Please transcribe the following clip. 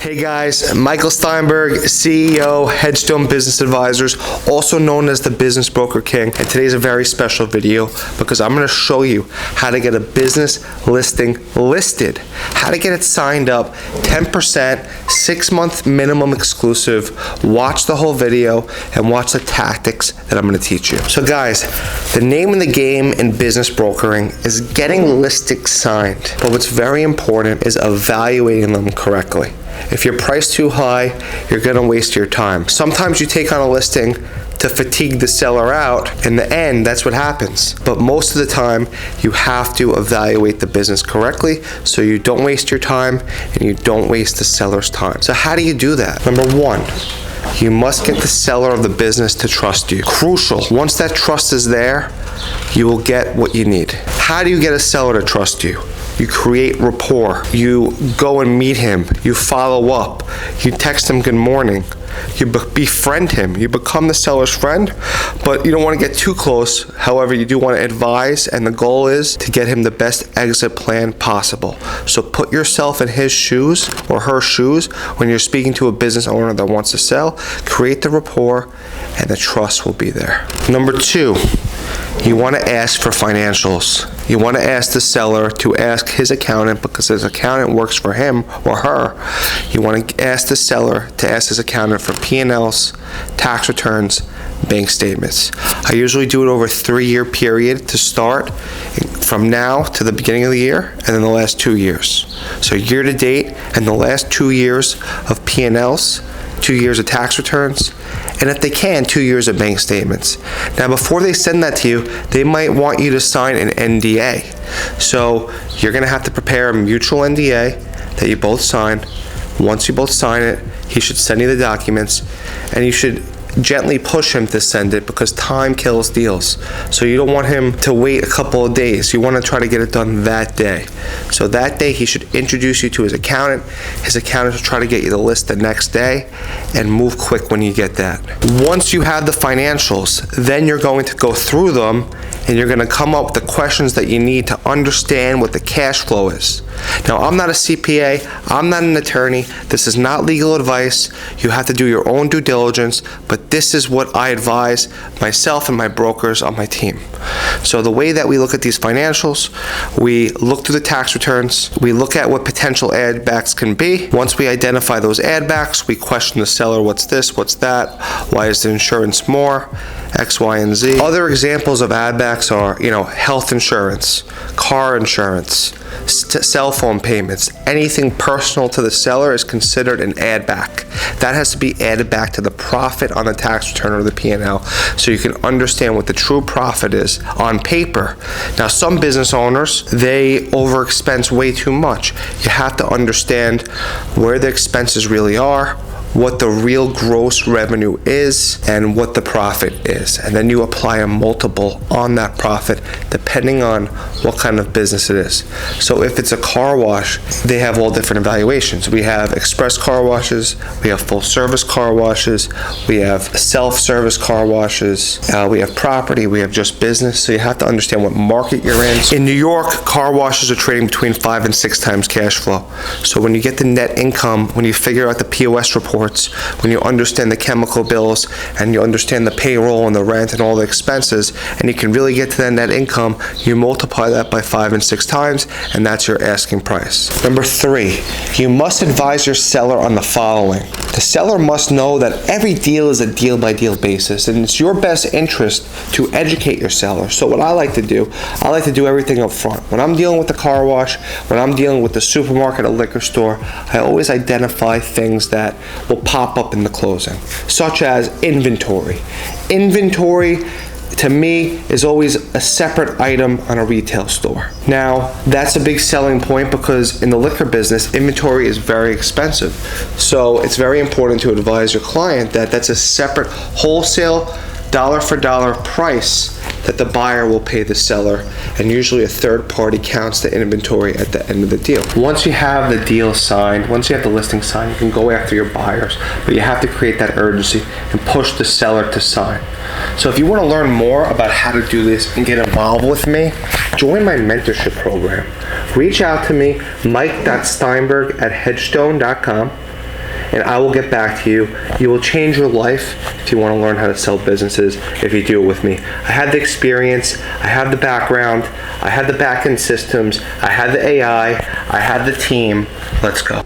Hey guys, Michael Steinberg, CEO, Hedgestone Business Advisors, also known as the Business Broker King. And today's a very special video because I'm going to show you how to get a business listing listed, how to get it signed up, 10%, 6-month minimum exclusive. Watch the whole video and watch the tactics that I'm going to teach you. So guys, the name of the game in business brokering is getting listings signed. But what's very important is evaluating them correctly. If you're priced too high, you're going to waste your time. Sometimes you take on a listing to fatigue the seller out. In the end, that's what happens. But most of the time, you have to evaluate the business correctly so you don't waste your time and you don't waste the seller's time. So how do you do that? Number one, you must get the seller of the business to trust you. Crucial. Once that trust is there, you will get what you need. How do you get a seller to trust you? You create rapport. You go and meet him. You follow up. You text him good morning. You befriend him. You become the seller's friend, but you don't want to get too close. However, you do want to advise, and the goal is to get him the best exit plan possible. So put yourself in his shoes or her shoes when you're speaking to a business owner that wants to sell. Create the rapport, and the trust will be there. Number two, you want to ask for financials. You want to ask the seller to ask his accountant, because his accountant works for him or her. You want to ask the seller to ask his accountant for P&Ls, tax returns, bank statements. I usually do it over a 3-year period to start, from now to the beginning of the year, and then the last 2 years. So year to date and the last 2 years of P&Ls, 2 years of tax returns, and if they can, 2 years of bank statements. Now, before they send that to you, they might want you to sign an NDA. So you're gonna have to prepare a mutual NDA that you both sign. Once you both sign it, he should send you the documents, and you should gently push him to send it because time kills deals. So you don't want him to wait a couple of days. You want to try to get it done that day. So that day he should introduce you to his accountant. His accountant will try to get you the list the next day, and move quick when you get that. Once you have the financials, then you're going to go through them and you're going to come up with the questions that you need to understand what the cash flow is. Now, I'm not a CPA, I'm not an attorney, this is not legal advice. You have to do your own due diligence, but this is what I advise myself and my brokers on my team. So the way that we look at these financials, we look through the tax returns, we look at what potential add backs can be. Once we identify those add backs, we question the seller, what's this, what's that, why is the insurance more, X, Y, and Z. Other examples of add backs are, health insurance, car insurance, cell phone payments. Anything personal to the seller is considered an add back. That has to be added back to the profit on the tax return or the P&L, so you can understand what the true profit is on paper. Now, some business owners, they overexpense way too much. You have to understand where the expenses really are, what the real gross revenue is, and what the profit is. And then you apply a multiple on that profit depending on what kind of business it is. So if it's a car wash, they have all different evaluations. We have express car washes, we have full service car washes, we have self-service car washes, we have property, we have just business. So you have to understand what market you're in. In New York, car washes are trading between 5 and 6 times cash flow. So when you get the net income, when you figure out the POS report, when you understand the chemical bills and you understand the payroll and the rent and all the expenses, and you can really get to that net income, you multiply that by 5 and 6 times, and that's your asking price. Number 3, you must advise your seller on the following. The seller must know that every deal is a deal-by-deal basis, and it's your best interest to educate your seller. So what I like to do everything up front. When I'm dealing with the car wash, when I'm dealing with the supermarket, a liquor store, I always identify things that will pop up in the closing, such as inventory. Inventory, to me, is always a separate item on a retail store. Now, that's a big selling point because in the liquor business, inventory is very expensive. So it's very important to advise your client that that's a separate wholesale dollar for dollar price that the buyer will pay the seller, and usually a third party counts the inventory at the end of the deal. Once you have the deal signed, once you have the listing signed, you can go after your buyers, but you have to create that urgency and push the seller to sign. So if you want to learn more about how to do this and get involved with me, join my mentorship program. Reach out to me, mike.steinberg@hedgestone.com. and I will get back to you. You will change your life if you want to learn how to sell businesses if you do it with me. I had the experience, I have the background, I had the back-end systems, I had the AI, I had the team. Let's go.